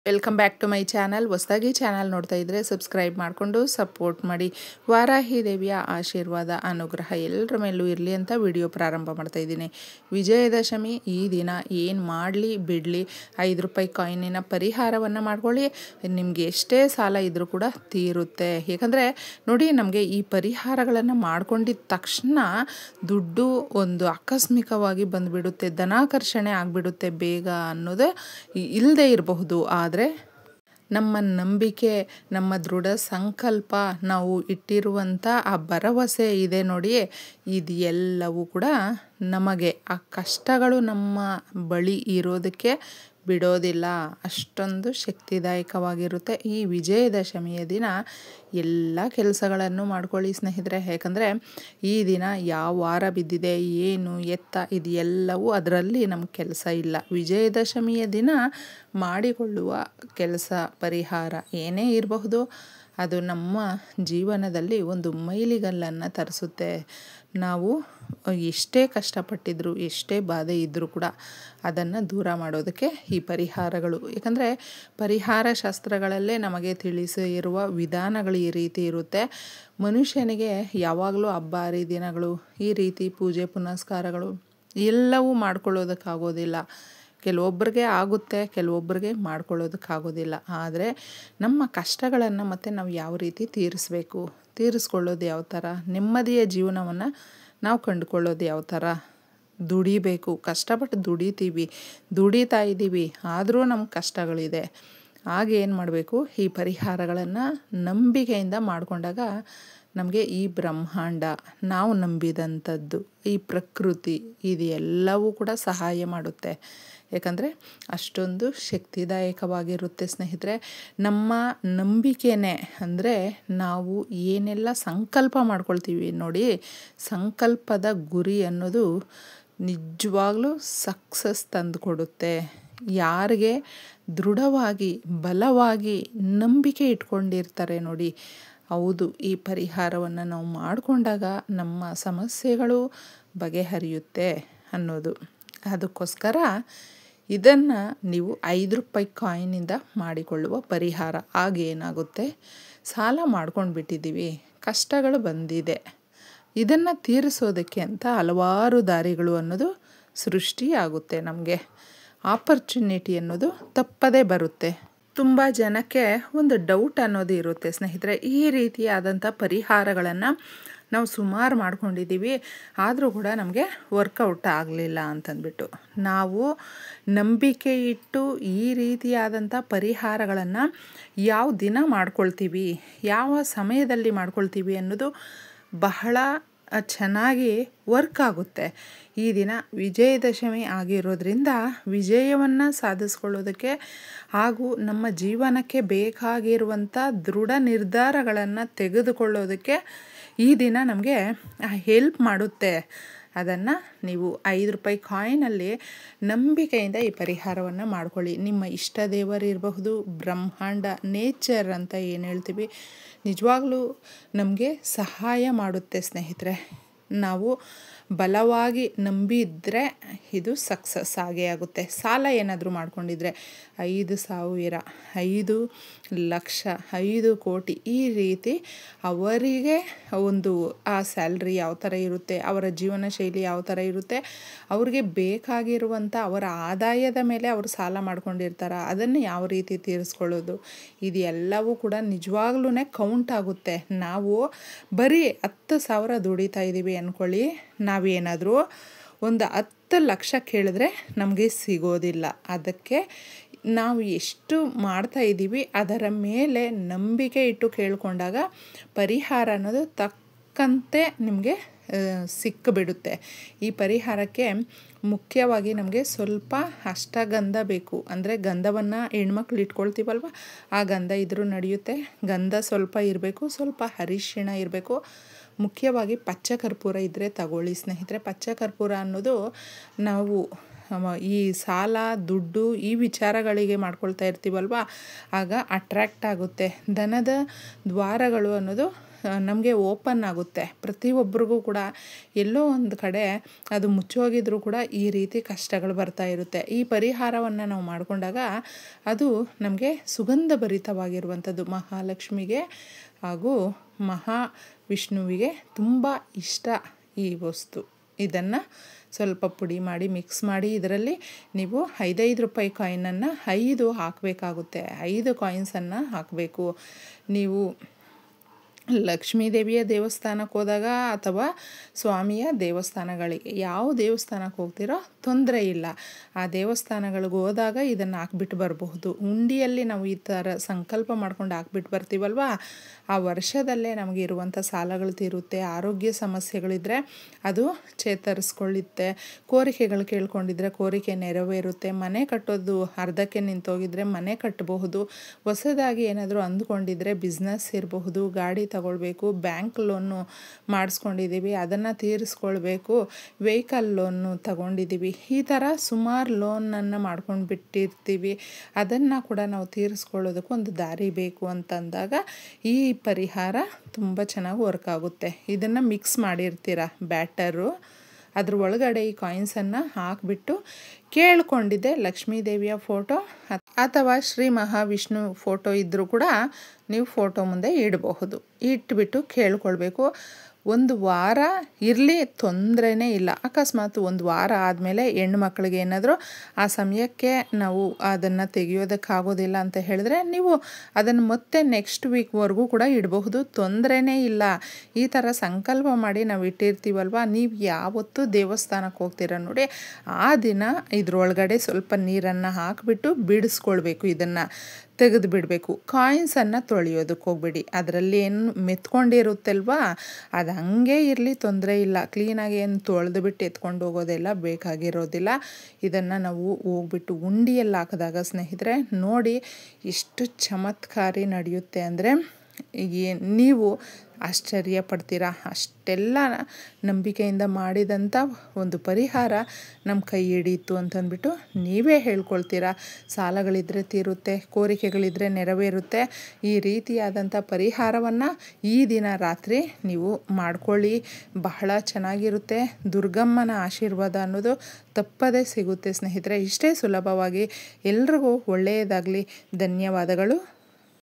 Welcome back to my channel. ಹೊಸದಾಗಿ channel ನೋಡ್ತಾ ಇದ್ದರೆ ಸಬ್ಸ್ಕ್ರೈಬ್ ಮಾಡಿಕೊಂಡು ಸಪೋರ್ಟ್ ಮಾಡಿ. ವಾರಾಹಿ ದೇವಿಯ ಆಶೀರ್ವಾದ ಅನುಗ್ರಹ ಎಲ್ಲರ ಮೇಲೂ ಇರಲಿ ಅಂತ ವಿಡಿಯೋ ಪ್ರಾರಂಭ ಮಾಡ್ತಾ ಇದ್ದೀನಿ. ವಿಜಯದಶಮಿ ಈ ದಿನ ಏನು ಮಾಡಲಿ ಬಿಡಲಿ, 5 ರೂಪಾಯಿ ಕಾಯಿನಿನ ಪರಿಹಾರವನ್ನು ಮಾಡ್ಕೊಳ್ಳಿ. ನಿಮಗೆ ಎಷ್ಟೇ ಸಾಲ ಇದ್ದರೂ ಕೂಡ ತೀರುತ್ತೆ. ಏಕೆಂದರೆ ನೋಡಿ, ನಮಗೆ ಈ ಪರಿಹಾರಗಳನ್ನು ಮಾಡ್ಕೊಂಡಿದ್ದ ತಕ್ಷಣ ದುಡ್ಡು ಒಂದು ಆಕಸ್ಮಿಕವಾಗಿ ಬಂದುಬಿಡುತ್ತೆ, ಧನಾಕರ್ಷಣೆ ಆಗಿಬಿಡುತ್ತೆ ಬೇಗ ಅನ್ನೋದೇ ಇಲ್ಲದೆ ಇರಬಹುದು. ಆದರೆ ನಮ್ಮ ನಂಬಿಕೆ, ನಮ್ಮ ದೃಢ ಸಂಕಲ್ಪ, ನಾವು ಇಟ್ಟಿರುವಂಥ ಆ ಭರವಸೆ ಇದೆ ನೋಡಿ, ಇದು ಎಲ್ಲವೂ ಕೂಡ ನಮಗೆ ಆ ಕಷ್ಟಗಳು ನಮ್ಮ ಬಳಿ ಇರೋದಕ್ಕೆ ಬಿಡೋದಿಲ್ಲ. ಅಷ್ಟೊಂದು ಶಕ್ತಿದಾಯಕವಾಗಿರುತ್ತೆ. ಈ ವಿಜಯದಶಮಿಯ ದಿನ ಎಲ್ಲ ಕೆಲಸಗಳನ್ನು ಮಾಡ್ಕೊಳ್ಳಿ ಸ್ನೇಹಿತರೆ. ಯಾಕಂದರೆ ಈ ದಿನ ಯಾವ ವಾರ ಬಿದ್ದಿದೆ, ಏನು ಎತ್ತ, ಇದು ಎಲ್ಲವೂ ಅದರಲ್ಲಿ ನಮ್ಮ ಕೆಲಸ ಇಲ್ಲ. ವಿಜಯದಶಮಿಯ ದಿನ ಮಾಡಿಕೊಳ್ಳುವ ಕೆಲಸ ಪರಿಹಾರ ಏನೇ ಇರಬಹುದು, ಅದು ನಮ್ಮ ಜೀವನದಲ್ಲಿ ಒಂದು ಮೈಲಿಗಲ್ಲನ್ನು ತರಿಸುತ್ತೆ. ನಾವು ಎಷ್ಟೇ ಕಷ್ಟಪಟ್ಟಿದ್ರು, ಎಷ್ಟೇ ಬಾಧೆ ಇದ್ದರೂ ಕೂಡ ಅದನ್ನು ದೂರ ಮಾಡೋದಕ್ಕೆ ಈ ಪರಿಹಾರಗಳು. ಏಕೆಂದರೆ ಪರಿಹಾರ ಶಾಸ್ತ್ರಗಳಲ್ಲೇ ನಮಗೆ ತಿಳಿಸಿರುವ ವಿಧಾನಗಳು ಈ ರೀತಿ ಇರುತ್ತೆ. ಮನುಷ್ಯನಿಗೆ ಯಾವಾಗಲೂ ಹಬ್ಬ ಹರಿದಿನಗಳು, ಈ ರೀತಿ ಪೂಜೆ ಪುನಸ್ಕಾರಗಳು ಎಲ್ಲವೂ ಮಾಡ್ಕೊಳ್ಳೋದಕ್ಕಾಗೋದಿಲ್ಲ. ಕೆಲವೊಬ್ಬರಿಗೆ ಆಗುತ್ತೆ, ಕೆಲವೊಬ್ಬರಿಗೆ ಮಾಡ್ಕೊಳ್ಳೋದಕ್ಕಾಗೋದಿಲ್ಲ. ಆದರೆ ನಮ್ಮ ಕಷ್ಟಗಳನ್ನು ಮತ್ತು ನಾವು ಯಾವ ರೀತಿ ತೀರಿಸ್ಕೊಳ್ಳೋದು ಯಾವ ಥರ, ನೆಮ್ಮದಿಯ ಜೀವನವನ್ನು ನಾವು ಕಂಡುಕೊಳ್ಳೋದು ಯಾವ ಥರ, ದುಡಿಬೇಕು, ಕಷ್ಟಪಟ್ಟು ದುಡಿತಾ ಇದ್ದೀವಿ, ಆದರೂ ನಮ್ಗೆ ಕಷ್ಟಗಳಿದೆ. ಆಗ ಏನು ಮಾಡಬೇಕು, ಈ ಪರಿಹಾರಗಳನ್ನು ನಂಬಿಕೆಯಿಂದ ಮಾಡಿಕೊಂಡಾಗ ನಮಗೆ ಈ ಬ್ರಹ್ಮಾಂಡ, ನಾವು ನಂಬಿದಂಥದ್ದು, ಈ ಪ್ರಕೃತಿ, ಇದು ಎಲ್ಲವೂ ಕೂಡ ಸಹಾಯ ಮಾಡುತ್ತೆ. ಯಾಕಂದರೆ ಅಷ್ಟೊಂದು ಶಕ್ತಿದಾಯಕವಾಗಿರುತ್ತೆ ಸ್ನೇಹಿತರೆ. ನಮ್ಮ ನಂಬಿಕೆನೇ ಅಂದರೆ ನಾವು ಏನೆಲ್ಲ ಸಂಕಲ್ಪ ಮಾಡ್ಕೊಳ್ತೀವಿ ನೋಡಿ, ಸಂಕಲ್ಪದ ಗುರಿ ಅನ್ನೋದು ನಿಜವಾಗ್ಲೂ ಸಕ್ಸಸ್ ತಂದು ಕೊಡುತ್ತೆ. ಯಾರಿಗೆ ದೃಢವಾಗಿ ಬಲವಾಗಿ ನಂಬಿಕೆ ಇಟ್ಕೊಂಡಿರ್ತಾರೆ ನೋಡಿ, ಹೌದು, ಈ ಪರಿಹಾರವನ್ನು ನಾವು ಮಾಡಿಕೊಂಡಾಗ ನಮ್ಮ ಸಮಸ್ಯೆಗಳು ಬಗೆಹರಿಯುತ್ತೆ ಅನ್ನೋದು. ಅದಕ್ಕೋಸ್ಕರ ಇದನ್ನು ನೀವು 5 ರೂಪಾಯಿ ಕಾಯಿನಿಂದ ಮಾಡಿಕೊಳ್ಳುವ ಪರಿಹಾರ. ಆಗೇನಾಗುತ್ತೆ, ಸಾಲ ಮಾಡ್ಕೊಂಡು ಬಿಟ್ಟಿದ್ದೀವಿ, ಕಷ್ಟಗಳು ಬಂದಿದೆ, ಇದನ್ನು ತೀರಿಸೋದಕ್ಕೆ ಅಂತ ಹಲವಾರು ದಾರಿಗಳು ಅನ್ನೋದು ಸೃಷ್ಟಿಯಾಗುತ್ತೆ. ನಮಗೆ ಆಪರ್ಚುನಿಟಿ ಅನ್ನೋದು ತಪ್ಪದೇ ಬರುತ್ತೆ. ತುಂಬ ಜನಕ್ಕೆ ಒಂದು ಡೌಟ್ ಅನ್ನೋದು ಇರುತ್ತೆ ಸ್ನೇಹಿತರೆ. ಈ ರೀತಿಯಾದಂಥ ಪರಿಹಾರಗಳನ್ನು ನಾವು ಸುಮಾರು ಮಾಡ್ಕೊಂಡಿದ್ದೀವಿ, ಆದರೂ ಕೂಡ ನಮಗೆ ವರ್ಕೌಟ್ ಆಗಲಿಲ್ಲ ಅಂತಂದ್ಬಿಟ್ಟು. ನಾವು ನಂಬಿಕೆ ಇಟ್ಟು ಈ ರೀತಿಯಾದಂಥ ಪರಿಹಾರಗಳನ್ನು ಯಾವ ದಿನ ಮಾಡ್ಕೊಳ್ತೀವಿ, ಯಾವ ಸಮಯದಲ್ಲಿ ಮಾಡ್ಕೊಳ್ತೀವಿ ಅನ್ನೋದು ಬಹಳ ಚೆನ್ನಾಗಿ ವರ್ಕ್ ಆಗುತ್ತೆ. ಈ ದಿನ ವಿಜಯದಶಮಿ ಆಗಿರೋದ್ರಿಂದ ವಿಜಯವನ್ನು ಸಾಧಿಸ್ಕೊಳ್ಳೋದಕ್ಕೆ ಹಾಗೂ ನಮ್ಮ ಜೀವನಕ್ಕೆ ಬೇಕಾಗಿರುವಂಥ ದೃಢ ನಿರ್ಧಾರಗಳನ್ನು ತೆಗೆದುಕೊಳ್ಳೋದಕ್ಕೆ ಈ ದಿನ ನಮಗೆ ಹೆಲ್ಪ್ ಮಾಡುತ್ತೆ. ಅದನ್ನು ನೀವು 5 ರೂಪಾಯಿ ಕಾಯಿನಲ್ಲಿ ನಂಬಿಕೆಯಿಂದ ಈ ಪರಿಹಾರವನ್ನು ಮಾಡ್ಕೊಳ್ಳಿ. ನಿಮ್ಮ ಇಷ್ಟ ದೇವರಿರಬಹುದು, ಬ್ರಹ್ಮಾಂಡ, ನೇಚರ್ ಅಂತ ಏನು ಹೇಳ್ತೀವಿ, ನಿಜವಾಗ್ಲೂ ನಮಗೆ ಸಹಾಯ ಮಾಡುತ್ತೆ ಸ್ನೇಹಿತರೆ. ನಾವು ಬಲವಾಗಿ ನಂಬಿದರೆ ಇದು ಸಕ್ಸಸ್ ಆಗೇ ಆಗುತ್ತೆ. ಸಾಲ ಏನಾದರೂ ಮಾಡ್ಕೊಂಡಿದ್ರೆ 5,000, 5 ಲಕ್ಷ, 5 ಕೋಟಿ, ಈ ರೀತಿ ಅವರಿಗೆ ಒಂದು ಆ ಸ್ಯಾಲ್ರಿ ಯಾವ ಥರ ಇರುತ್ತೆ, ಅವರ ಜೀವನ ಶೈಲಿ ಯಾವ ಥರ ಇರುತ್ತೆ, ಅವ್ರಿಗೆ ಬೇಕಾಗಿರುವಂಥ ಅವರ ಆದಾಯದ ಮೇಲೆ ಅವರು ಸಾಲ ಮಾಡ್ಕೊಂಡಿರ್ತಾರೆ, ಅದನ್ನು ಯಾವ ರೀತಿ ತೀರಿಸ್ಕೊಳ್ಳೋದು, ಇದು ಎಲ್ಲವೂ ಕೂಡ ನಿಜವಾಗ್ಲೂ ಕೌಂಟ್ ಆಗುತ್ತೆ. ನಾವು ಬರೀ 10,000 ದುಡಿತಾ ಇದ್ದೀವಿ ಅಂದ್ಕೊಳ್ಳಿ, ನಾವೇನಾದರೂ ಒಂದು 10 ಲಕ್ಷ ಕೇಳಿದ್ರೆ ನಮಗೆ ಸಿಗೋದಿಲ್ಲ. ಅದಕ್ಕೆ ನಾವು ಎಷ್ಟು ಮಾಡ್ತಾ ಇದ್ದೀವಿ ಅದರ ಮೇಲೆ ನಂಬಿಕೆ ಇಟ್ಟು ಕೇಳಿಕೊಂಡಾಗ ಪರಿಹಾರ ಅನ್ನೋದು ತಕ್ಕಂತೆ ನಿಮಗೆ ಸಿಕ್ಕಿಬಿಡುತ್ತೆ. ಈ ಪರಿಹಾರಕ್ಕೆ ಮುಖ್ಯವಾಗಿ ನಮಗೆ ಸ್ವಲ್ಪ ಅಷ್ಟಗಂಧ ಬೇಕು. ಅಂದರೆ ಗಂಧವನ್ನು ಹೆಣ್ಮಕ್ಳು ಇಟ್ಕೊಳ್ತೀವಲ್ವ, ಆ ಗಂಧ ಇದ್ರೂ ನಡೆಯುತ್ತೆ. ಗಂಧ ಸ್ವಲ್ಪ ಇರಬೇಕು, ಸ್ವಲ್ಪ ಅರಿಶಿಣ ಇರಬೇಕು, ಮುಖ್ಯವಾಗಿ ಪಚ್ಚ ಕರ್ಪೂರ ಇದ್ದರೆ ತಗೊಳ್ಳಿ ಸ್ನೇಹಿತರೆ. ಪಚ್ಚ ಕರ್ಪೂರ ಅನ್ನೋದು ನಾವು ಈ ಸಾಲ, ದುಡ್ಡು, ಈ ವಿಚಾರಗಳಿಗೆ ಮಾಡ್ಕೊಳ್ತಾ ಇರ್ತೀವಲ್ವ, ಆಗ ಅಟ್ರ್ಯಾಕ್ಟ್ ಆಗುತ್ತೆ. ಧನದ ದ್ವಾರಗಳು ಅನ್ನೋದು ನಮಗೆ ಓಪನ್ ಆಗುತ್ತೆ. ಪ್ರತಿಯೊಬ್ಬರಿಗೂ ಕೂಡ ಎಲ್ಲೋ ಒಂದು ಕಡೆ ಅದು ಮುಚ್ಚೋಗಿದ್ರೂ ಕೂಡ ಈ ರೀತಿ ಕಷ್ಟಗಳು ಬರ್ತಾ ಇರುತ್ತೆ. ಈ ಪರಿಹಾರವನ್ನು ನಾವು ಮಾಡಿಕೊಂಡಾಗ ಅದು ನಮಗೆ ಸುಗಂಧಭರಿತವಾಗಿರುವಂಥದ್ದು. ಮಹಾಲಕ್ಷ್ಮಿಗೆ ಹಾಗೂ ಮಹಾವಿಷ್ಣುವಿಗೆ ತುಂಬ ಇಷ್ಟ ಈ ವಸ್ತು. ಇದನ್ನು ಸ್ವಲ್ಪ ಪುಡಿ ಮಾಡಿ ಮಿಕ್ಸ್ ಮಾಡಿ ಇದರಲ್ಲಿ ನೀವು 5 ರೂಪಾಯಿ ಕಾಯಿನನ್ನು 5 ಹಾಕಬೇಕಾಗುತ್ತೆ. 5 ಕಾಯಿನ್ಸನ್ನು ಹಾಕಬೇಕು. ನೀವು ಲಕ್ಷ್ಮೀ ದೇವಿಯ ದೇವಸ್ಥಾನಕ್ಕೆ ಹೋದಾಗ ಅಥವಾ ಸ್ವಾಮಿಯ ದೇವಸ್ಥಾನಗಳಿಗೆ ಯಾವ ದೇವಸ್ಥಾನಕ್ಕೆ ಹೋಗ್ತಿರೋ ತೊಂದರೆ ಇಲ್ಲ. ಆ ದೇವಸ್ಥಾನಗಳಿಗೆ ಹೋದಾಗ ಇದನ್ನು ಹಾಕ್ಬಿಟ್ಟು ಬರಬಹುದು. ಉಂಡಿಯಲ್ಲಿ ನಾವು ಈ ಥರ ಸಂಕಲ್ಪ ಮಾಡ್ಕೊಂಡು ಹಾಕ್ಬಿಟ್ಟು ಬರ್ತೀವಲ್ವ, ಆ ವರ್ಷದಲ್ಲೇ ನಮಗೆ ಇರುವಂಥ ಸಾಲಗಳು ತೀರುತ್ತೆ. ಆರೋಗ್ಯ ಸಮಸ್ಯೆಗಳಿದ್ದರೆ ಅದು ಚೇತರಿಸ್ಕೊಳ್ಳುತ್ತೆ. ಕೋರಿಕೆಗಳು ಕೇಳ್ಕೊಂಡಿದ್ರೆ ಕೋರಿಕೆ ನೆರವೇರುತ್ತೆ. ಮನೆ ಕಟ್ಟೋದು ಅರ್ಧಕ್ಕೆ ನಿಂತೋಗಿದ್ರೆ ಮನೆ ಕಟ್ಟಬಹುದು. ಹೊಸದಾಗಿ ಏನಾದರೂ ಅಂದ್ಕೊಂಡಿದ್ರೆ ಬಿಸ್ನೆಸ್ ಇರಬಹುದು, ಗಾಡಿ ತಗೊಳ್ಬೇಕು, ಬ್ಯಾಂಕ್ ಲೋನು ಮಾಡಿಸ್ಕೊಂಡಿದ್ದೀವಿ ಅದನ್ನು ತೀರಿಸ್ಕೊಳ್ಬೇಕು, ವೆಹಿಕಲ್ ಲೋನು ತಗೊಂಡಿದ್ದೀವಿ, ಈ ಥರ ಸುಮಾರು ಲೋನನ್ನು ಮಾಡ್ಕೊಂಡು ಬಿಟ್ಟಿರ್ತೀವಿ. ಅದನ್ನು ಕೂಡ ನಾವು ತೀರಿಸ್ಕೊಳ್ಳೋದಕ್ಕೆ ಒಂದು ದಾರಿ ಬೇಕು ಅಂತಂದಾಗ ಈ ಪರಿಹಾರ ತುಂಬ ಚೆನ್ನಾಗಿ ವರ್ಕ್ ಆಗುತ್ತೆ. ಇದನ್ನು ಮಿಕ್ಸ್ ಮಾಡಿರ್ತೀರ ಬ್ಯಾಟರು, ಅದ್ರ ಒಳಗಡೆ ಈ ಕಾಯಿನ್ಸನ್ನು ಹಾಕಿಬಿಟ್ಟು ಕೇಳ್ಕೊಂಡಿದ್ದೆ ಲಕ್ಷ್ಮೀ ದೇವಿಯ ಫೋಟೋ ಅಥವಾ ಶ್ರೀ ಮಹಾವಿಷ್ಣು ಫೋಟೋ ಇದ್ದರೂ ಕೂಡ ನೀವು ಫೋಟೋ ಮುಂದೆ ಇಡಬಹುದು. ಇಟ್ಬಿಟ್ಟು ಕೇಳ್ಕೊಳ್ಬೇಕು. 1 ವಾರ ಇರಲಿ, ತೊಂದರೆನೇ ಇಲ್ಲ. ಅಕಸ್ಮಾತ್ 1 ವಾರ ಆದಮೇಲೆ ಹೆಣ್ಣು ಮಕ್ಕಳಿಗೆ ಏನಾದರೂ ಆ ಸಮಯಕ್ಕೆ ನಾವು ಅದನ್ನು ತೆಗೆಯೋದಕ್ಕಾಗೋದಿಲ್ಲ ಅಂತ ಹೇಳಿದ್ರೆ ನೀವು ಅದನ್ನು ಮತ್ತೆ ನೆಕ್ಸ್ಟ್ ವೀಕ್ವರೆಗೂ ಕೂಡ ಇಡಬಹುದು, ತೊಂದರೆನೇ ಇಲ್ಲ. ಈ ಥರ ಸಂಕಲ್ಪ ಮಾಡಿ ನಾವು ಇಟ್ಟಿರ್ತೀವಲ್ವ, ನೀವು ಯಾವತ್ತು ದೇವಸ್ಥಾನಕ್ಕೆ ಹೋಗ್ತೀರ ನೋಡಿ ಆ ದಿನ ಇದ್ರೊಳಗಡೆ ಸ್ವಲ್ಪ ನೀರನ್ನು ಹಾಕಿಬಿಟ್ಟು ಬಿಡಿಸ್ಕೊಳ್ಬೇಕು. ಇದನ್ನು ತೆಗೆದು ಬಿಡಬೇಕು. ಕಾಯಿನ್ಸನ್ನು ತೊಳೆಯೋದಕ್ಕೆ ಹೋಗ್ಬೇಡಿ. ಅದರಲ್ಲಿ ಏನು ಮೆತ್ಕೊಂಡಿರುತ್ತಲ್ವ ಅದು ಹಂಗೆ ಇರಲಿ, ತೊಂದರೆ ಇಲ್ಲ. ಕ್ಲೀನಾಗಿ ಏನು ತೊಳೆದು ಬಿಟ್ಟು ಎತ್ಕೊಂಡು ಹೋಗೋದೆಲ್ಲ ಬೇಕಾಗಿರೋದಿಲ್ಲ. ಇದನ್ನು ನಾವು ಹೋಗ್ಬಿಟ್ಟು ಉಂಡಿಯಲ್ಲಿ ಹಾಕಿದಾಗ ಸ್ನೇಹಿತರೆ ನೋಡಿ ಎಷ್ಟು ಚಮತ್ಕಾರಿ ನಡೆಯುತ್ತೆ ಅಂದರೆ ನೀವು ಆಶ್ಚರ್ಯ ಪಡ್ತೀರಾ. ಅಷ್ಟೆಲ್ಲ ನಂಬಿಕೆಯಿಂದ ಮಾಡಿದಂಥ ಒಂದು ಪರಿಹಾರ ನಮ್ಮ ಕೈ ಹಿಡೀತು ಅಂತಂದ್ಬಿಟ್ಟು ನೀವೇ ಹೇಳ್ಕೊಳ್ತೀರಾ. ಸಾಲಗಳಿದ್ದರೆ ತೀರುತ್ತೆ, ಕೋರಿಕೆಗಳಿದ್ದರೆ ನೆರವೇರುತ್ತೆ. ಈ ರೀತಿಯಾದಂಥ ಪರಿಹಾರವನ್ನು ಈ ದಿನ ರಾತ್ರಿ ನೀವು ಮಾಡ್ಕೊಳ್ಳಿ, ಬಹಳ ಚೆನ್ನಾಗಿರುತ್ತೆ. ದುರ್ಗಮ್ಮನ ಆಶೀರ್ವಾದ ಅನ್ನೋದು ತಪ್ಪದೇ ಸಿಗುತ್ತೆ ಸ್ನೇಹಿತರೆ. ಇಷ್ಟೇ ಸುಲಭವಾಗಿ ಎಲ್ರಿಗೂ ಒಳ್ಳೆಯದಾಗಲಿ. ಧನ್ಯವಾದಗಳು.